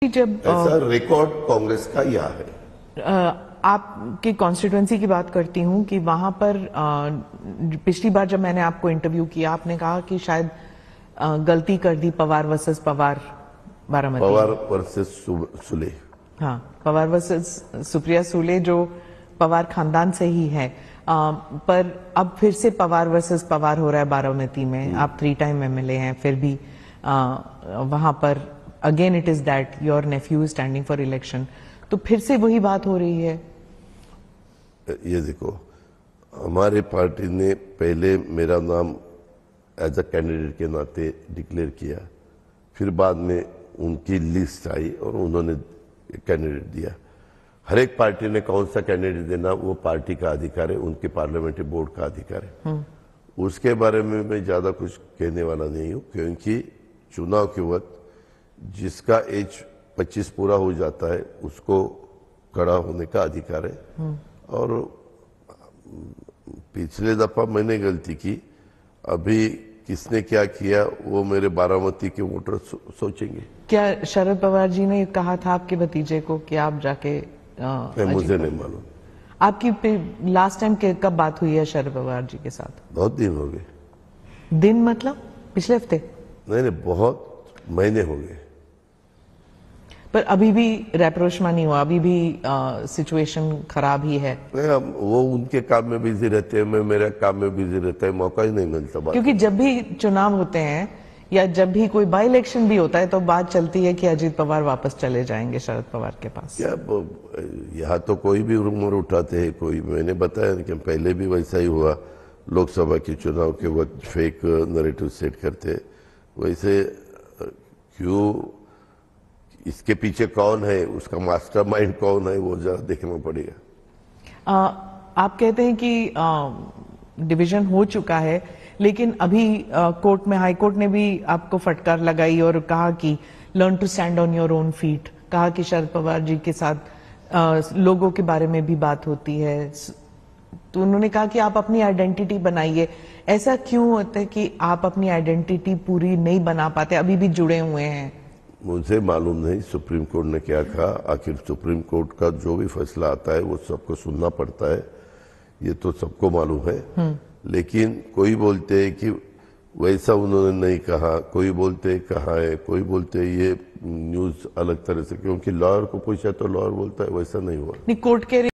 जब ऐसा रिकॉर्ड कांग्रेस का यह है। आपकी कॉन्स्टिट्यूएंसी की बात करती हूं कि वहां पर पिछली बार जब मैंने आपको इंटरव्यू किया आपने कहा कि शायद गलती कर दी पवार वर्सेस पवार बारामती। पवार वर्सेस सुले। हाँ, पवार वर्सेस सुप्रिया सुले जो पवार खानदान से ही है, पर अब फिर से पवार वर्सेस पवार हो रहा है बारामती में। आप 3 टाइम एमएलए हैं, फिर भी वहां पर again it is that your nephew is standing for election, तो फिर से वही बात हो रही है। ये देखो, हमारे पार्टी ने पहले मेरा नाम एज अ कैंडिडेट के नाते डिक्लेयर किया, फिर बाद में उनकी लिस्ट आई और उन्होंने कैंडिडेट दिया। हर एक पार्टी ने कौन सा कैंडिडेट देना वो पार्टी का अधिकार है, उनके पार्लियामेंट्री बोर्ड का अधिकार है। उसके बारे में मैं ज्यादा कुछ कहने वाला नहीं हूं, क्योंकि चुनाव के वक्त जिसका एज 25 पूरा हो जाता है उसको खड़ा होने का अधिकार है। और पिछले दफा मैंने गलती की, अभी किसने क्या किया वो मेरे बारामती के वोटर सोचेंगे। क्या शरद पवार जी ने कहा था आपके भतीजे को कि आप जाके मुझे नहीं मालूम। आपकी लास्ट टाइम कब बात हुई है शरद पवार जी के साथ? बहुत दिन हो गए। दिन मतलब पिछले हफ्ते? नहीं, बहुत महीने हो गए। पर अभी भी रैप्रोचमा नहीं हुआ, अभी भी सिचुएशन खराब ही है। वो उनके काम में बिजी रहते हैं, मैं मेरे काम में बिजी रहता है, मौका ही नहीं मिलता बात। क्योंकि जब भी चुनाव होते हैं या जब भी कोई बाई इलेक्शन भी होता है तो बात चलती है कि अजीत पवार वापस चले जाएंगे शरद पवार के पास। क्या यहाँ तो कोई भी रूमर उठाते हैं, कोई मैंने बताया कि पहले भी वैसा ही हुआ, लोकसभा के चुनाव के वक्त फेक नैरेटिव सेट करते। वैसे क्यों, इसके पीछे कौन है, उसका मास्टरमाइंड कौन है, वो जरा देखना पड़ेगा। आप कहते हैं कि डिवीजन हो चुका है, लेकिन अभी कोर्ट में, हाई कोर्ट ने भी आपको फटकार लगाई और कहा कि learn to stand on your own feet. कहा कि शरद पवार जी के साथ लोगों के बारे में भी बात होती है, तो उन्होंने कहा कि आप अपनी आइडेंटिटी बनाइए। ऐसा क्यों होता है कि आप अपनी आइडेंटिटी पूरी नहीं बना पाते, अभी भी जुड़े हुए हैं? मुझे मालूम नहीं सुप्रीम कोर्ट ने क्या कहा। आखिर सुप्रीम कोर्ट का जो भी फैसला आता है वो सबको सुनना पड़ता है, ये तो सबको मालूम है। लेकिन कोई बोलते हैं कि वैसा उन्होंने नहीं कहा, कोई बोलते कहा है, कोई बोलते ये न्यूज अलग तरह से, क्योंकि लॉयर को पूछा तो लॉयर बोलता है वैसा नहीं हुआ। कोर्ट के